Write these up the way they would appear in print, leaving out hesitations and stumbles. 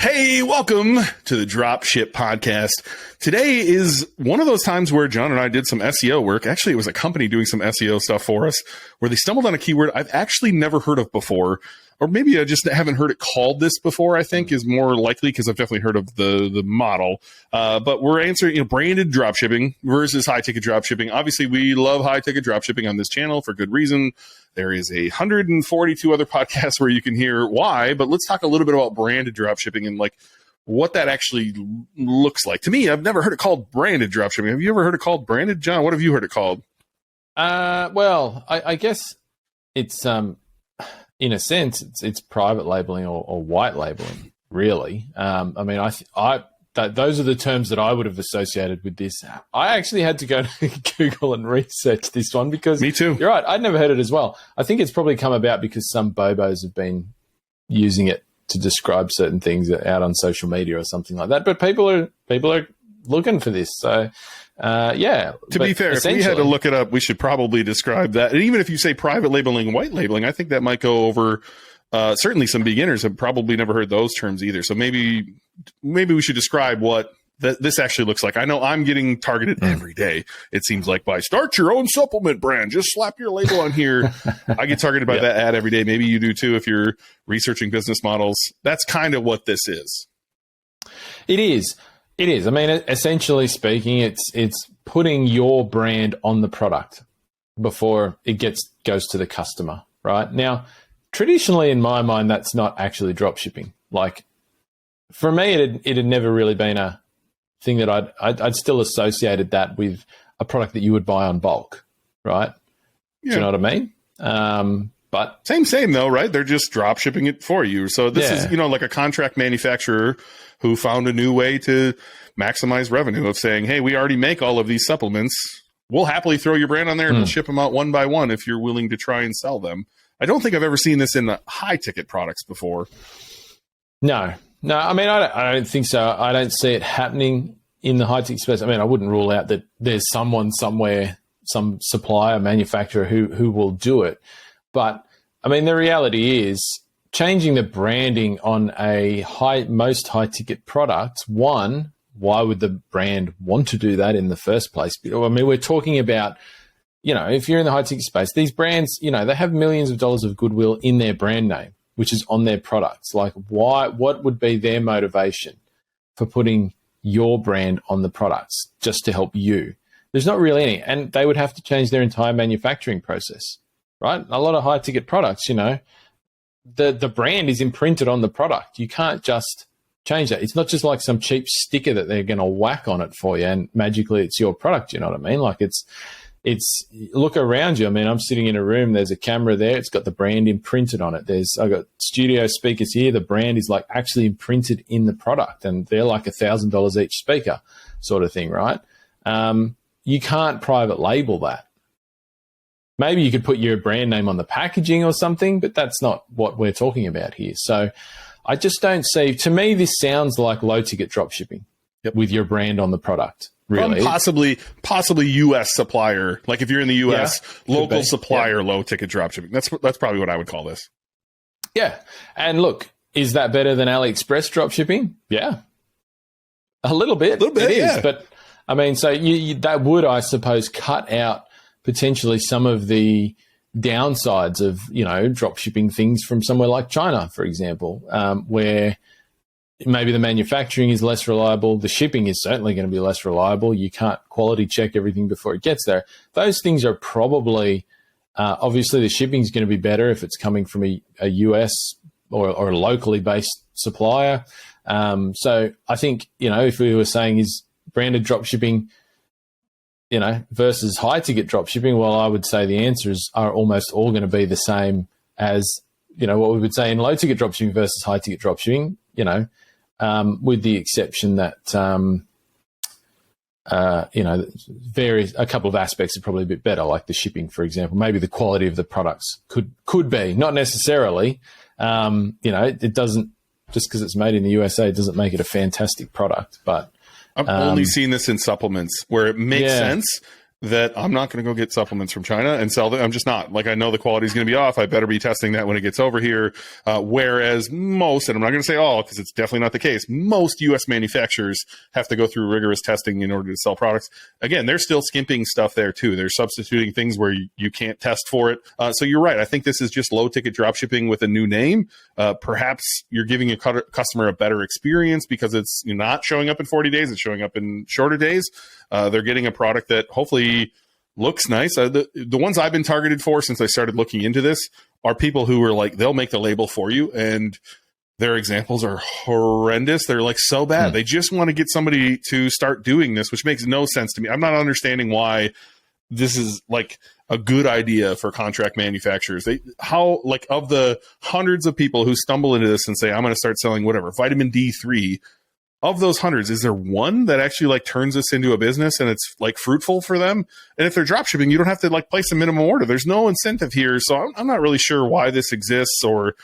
Hey, welcome to the Dropship Podcast. Today is one of those times where John and I did some SEO work. Actually, it was a company doing some SEO stuff for us where they stumbled on a keyword I've actually never heard of before. Or maybe I just haven't heard it called this before, I think is more likely, because I've definitely heard of the model. But we're answering, branded dropshipping versus high-ticket dropshipping. Obviously, we love high-ticket dropshipping on this channel for good reason. There is 142 other podcasts where you can hear why, but let's talk a little bit about branded dropshipping and what that actually looks like. To me, I've never heard it called branded dropshipping. Have you ever heard it called branded? John, what have you heard it called? Well, I guess it's... in a sense, it's private labeling or white labeling, really. Those are the terms that I would have associated with this. I actually had to go to Google and research this one because... Me too. You're right. I'd never heard it as well. I think it's probably come about because some bobos have been using it to describe certain things out on social media or something like that. But people are looking for this. So... To be fair, if we had to look it up, we should probably describe that. And even if you say private labeling, white labeling, I think that might go over. Certainly some beginners have probably never heard those terms either. So maybe we should describe what this actually looks like. I know I'm getting targeted every day. It seems like by start your own supplement brand, just slap your label on here. I get targeted by that ad every day. Maybe you do too if you're researching business models. That's kind of what this is. It is. It is. I mean, essentially speaking, it's putting your brand on the product before it goes to the customer, right? Now, traditionally, in my mind, that's not actually drop shipping. Like, for me, it had never really been a thing that I'd still associated that with a product that you would buy on bulk, right? Yeah. Do you know what I mean? But same though, right? They're just drop shipping it for you. So this is, like a contract manufacturer who found a new way to maximize revenue of saying, hey, we already make all of these supplements. We'll happily throw your brand on there and we'll ship them out one by one if you're willing to try and sell them. I don't think I've ever seen this in the high ticket products before. No. I mean, I don't think so. I don't see it happening in the high ticket space. I mean, I wouldn't rule out that there's someone somewhere, some supplier, manufacturer who will do it. But I mean, the reality is changing the branding on most high ticket products. One, why would the brand want to do that in the first place? I mean, we're talking about, if you're in the high ticket space, these brands, they have millions of dollars of goodwill in their brand name, which is on their products. Like, what would be their motivation for putting your brand on the products just to help you? There's not really any. And they would have to change their entire manufacturing process, right? A lot of high ticket products, the brand is imprinted on the product. You can't just change that. It's not just like some cheap sticker that they're going to whack on it for you and magically it's your product. You know what I mean? Like it's look around you. I mean, I'm sitting in a room. There's a camera there. It's got the brand imprinted on it. I've got studio speakers here. The brand is like actually imprinted in the product and they're like $1,000 each speaker sort of thing, right? You can't private label that. Maybe you could put your brand name on the packaging or something, but that's not what we're talking about here. So I just don't see, to me, this sounds like low ticket drop shipping with your brand on the product. Really? Possibly US supplier. Like if you're in the US, local supplier, low ticket drop shipping. That's probably what I would call this. Yeah. And look, is that better than AliExpress drop shipping? Yeah. A little bit. It is. But I mean, so that would, I suppose, cut out potentially some of the downsides of, drop shipping things from somewhere like China, for example, where maybe the manufacturing is less reliable. The shipping is certainly going to be less reliable. You can't quality check everything before it gets there. Those things are probably, obviously the shipping is going to be better if it's coming from a US or a locally based supplier. So I think, if we were saying is branded drop shipping, versus high ticket drop shipping, well, I would say the answers are almost all going to be the same as, what we would say in low ticket drop shipping versus high ticket drop shipping, with the exception that, a couple of aspects are probably a bit better, like the shipping, for example. Maybe the quality of the products could be, not necessarily, it doesn't, just because it's made in the USA, it doesn't make it a fantastic product, but I've only seen this in supplements where it makes sense that I'm not going to go get supplements from China and sell them. I'm just not. Like, I know the quality is going to be off. I better be testing that when it gets over here. Whereas most, and I'm not going to say all, because it's definitely not the case, most U.S. manufacturers have to go through rigorous testing in order to sell products. Again, they're still skimping stuff there too. They're substituting things where you can't test for it. So you're right. I think this is just low ticket dropshipping with a new name. Perhaps you're giving a customer a better experience because it's not showing up in 40 days. It's showing up in shorter days. They're getting a product that hopefully looks nice. The ones I've been targeted for since I started looking into this are people who are like, they'll make the label for you, and their examples are horrendous. They're like so bad. They just want to get somebody to start doing this, which makes no sense to me. I'm not understanding why this is like a good idea for contract manufacturers. Of the hundreds of people who stumble into this and say, I'm going to start selling whatever, vitamin D3, of those hundreds, is there one that actually like turns this into a business and it's like fruitful for them? And if they're drop shipping, you don't have to like place a minimum order. There's no incentive here. So I'm not really sure why this exists or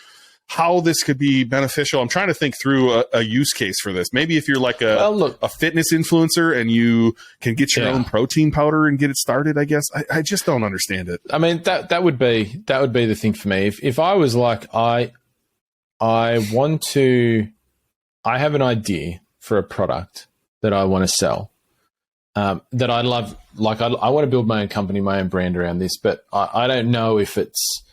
how this could be beneficial. I'm trying to think through a use case for this. Maybe if you're like a fitness influencer and you can get your own protein powder and get it started, I guess. I just don't understand it. I mean, that would be the thing for me. If I was like, I have an idea for a product that I want to sell, that I love. Like, I want to build my own company, my own brand around this, but I don't know if it's,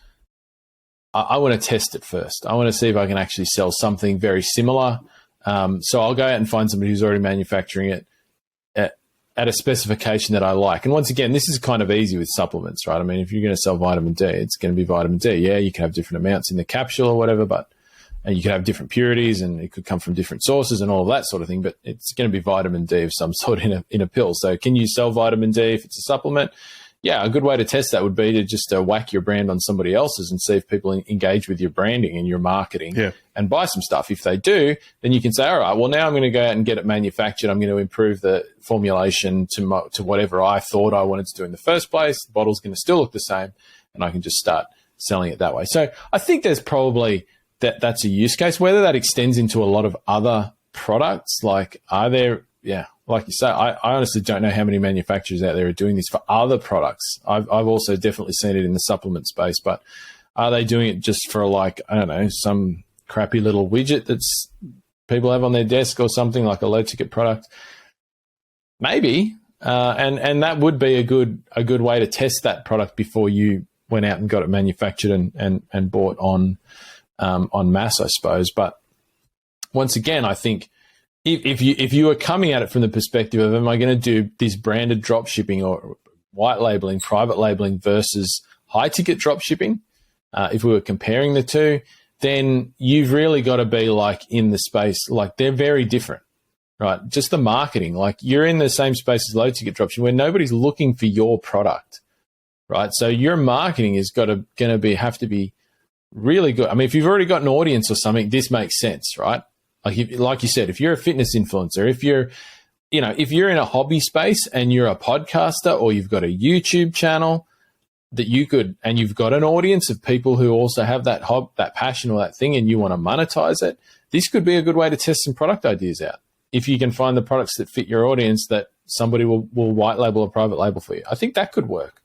I want to test it first. I want to see if I can actually sell something very similar. So I'll go out and find somebody who's already manufacturing it at a specification that I like. And once again, this is kind of easy with supplements, right? I mean, if you're going to sell vitamin D, it's going to be vitamin D. Yeah, you can have different amounts in the capsule or whatever, and you could have different purities and it could come from different sources and all of that sort of thing, but it's going to be vitamin D of some sort in a pill. So can you sell vitamin D if it's a supplement? Yeah, a good way to test that would be to just whack your brand on somebody else's and see if people engage with your branding and your marketing and buy some stuff. If they do, then you can say, all right, well, now I'm going to go out and get it manufactured. I'm going to improve the formulation to whatever I thought I wanted to do in the first place. The bottle's going to still look the same, and I can just start selling it that way. So I think there's probably that's a use case. Whether that extends into a lot of other products, like are there, like you say, I honestly don't know how many manufacturers out there are doing this for other products. I've also definitely seen it in the supplement space, but are they doing it just for like, I don't know, some crappy little widget that's people have on their desk or something, like a low ticket product? Maybe. And that would be a good way to test that product before you went out and got it manufactured and bought on mass, I suppose. But once again, I think if you are coming at it from the perspective of, am I going to do this branded drop shipping or white labeling, private labeling versus high ticket drop shipping, if we were comparing the two, then you've really got to be like in the space, like they're very different, right? Just the marketing, like you're in the same space as low ticket drop shipping where nobody's looking for your product, right? So your marketing is have to be really good. I mean, if you've already got an audience or something, this makes sense, right? Like you said, if you're a fitness influencer, if you're in a hobby space and you're a podcaster or you've got a YouTube channel that and you've got an audience of people who also have that passion or that thing and you want to monetize it, this could be a good way to test some product ideas out. If you can find the products that fit your audience that somebody will white label or private label for you, I think that could work.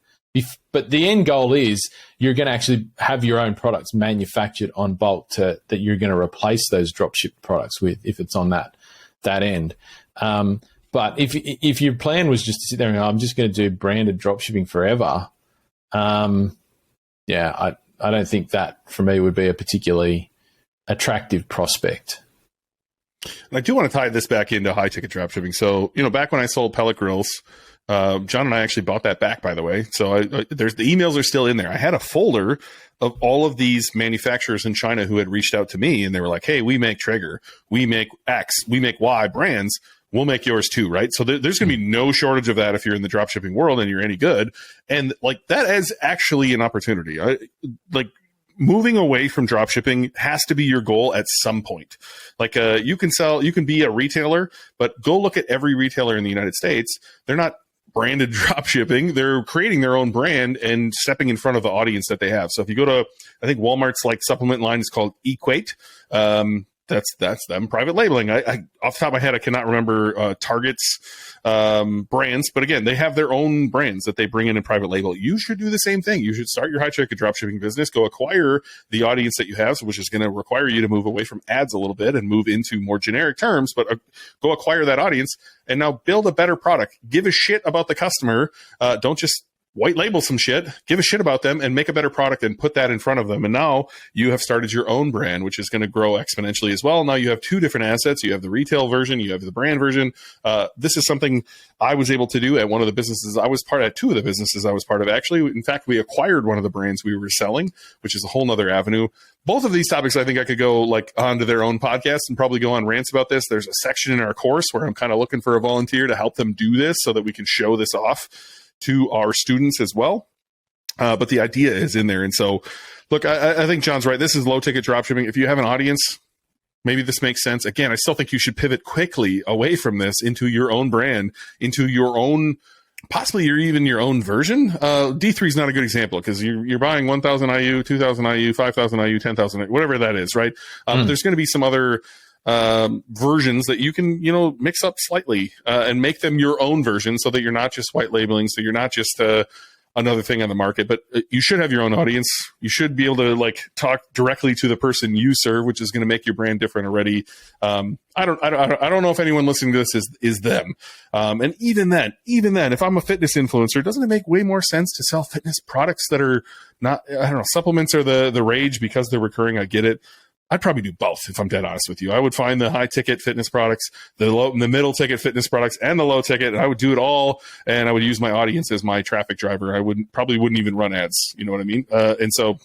But the end goal is you're going to actually have your own products manufactured on bulk that you're going to replace those dropship products with if it's on that end. But if your plan was just to sit there and go, I'm just going to do branded dropshipping forever, I don't think that for me would be a particularly attractive prospect. And I do want to tie this back into high ticket dropshipping. So, back when I sold pellet grills, John and I actually bought that back, by the way. So there's the emails are still in there. I had a folder of all of these manufacturers in China who had reached out to me and they were like, hey, we make Traeger, we make X, we make Y brands. We'll make yours too, right? So there's going to be no shortage of that if you're in the dropshipping world and you're any good. And like that is actually an opportunity. Moving away from dropshipping has to be your goal at some point. Like you can be a retailer, but go look at every retailer in the United States. They're not branded dropshipping. They're creating their own brand and stepping in front of the audience that they have. So if you go to, I think Walmart's like supplement line is called Equate. that's them private labeling. I off the top of my head, I cannot remember Target's brands, but again, they have their own brands that they bring in private label. You should do the same thing. You should start your high ticket dropshipping business, go acquire the audience that you have, which is going to require you to move away from ads a little bit and move into more generic terms, but go acquire that audience and now build a better product. Give a shit about the customer. Don't just white label some shit, give a shit about them, and make a better product and put that in front of them. And now you have started your own brand, which is going to grow exponentially as well. Now you have two different assets. You have the retail version, you have the brand version. This is something I was able to do at one of the businesses I was part of, two of the businesses I was part of. Actually, in fact, we acquired one of the brands we were selling, which is a whole nother avenue. Both of these topics, I think I could go like onto their own podcast and probably go on rants about this. There's a section in our course where I'm kind of looking for a volunteer to help them do this so that we can show this off to our students as well. But the idea is in there. And so, look, I think John's right. This is low ticket dropshipping. If you have an audience, maybe this makes sense. Again, I still think you should pivot quickly away from this into your own brand, into your own, possibly even your own version. D3 is not a good example because you're buying 1,000 IU, 2,000 IU, 5,000 IU, 10,000, whatever that is, right? There's going to be some other versions that you can, mix up slightly and make them your own version so that you're not just white labeling. So you're not just another thing on the market, but you should have your own audience. You should be able to talk directly to the person you serve, which is going to make your brand different already. I don't know if anyone listening to this is them. And even then, if I'm a fitness influencer, doesn't it make way more sense to sell fitness products that are not, supplements are the rage because they're recurring. I get it. I'd probably do both if I'm dead honest with you. I would find the high ticket fitness products, the middle ticket fitness products, and the low ticket, and I would do it all. And I would use my audience as my traffic driver. I probably wouldn't even run ads. You know what I mean? And so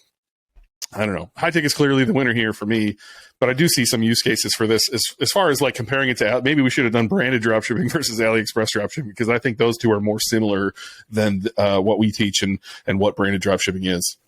I don't know. High ticket is clearly the winner here for me, but I do see some use cases for this as far as comparing it to, maybe we should have done branded dropshipping versus AliExpress dropshipping, because I think those two are more similar than what we teach and what branded dropshipping is.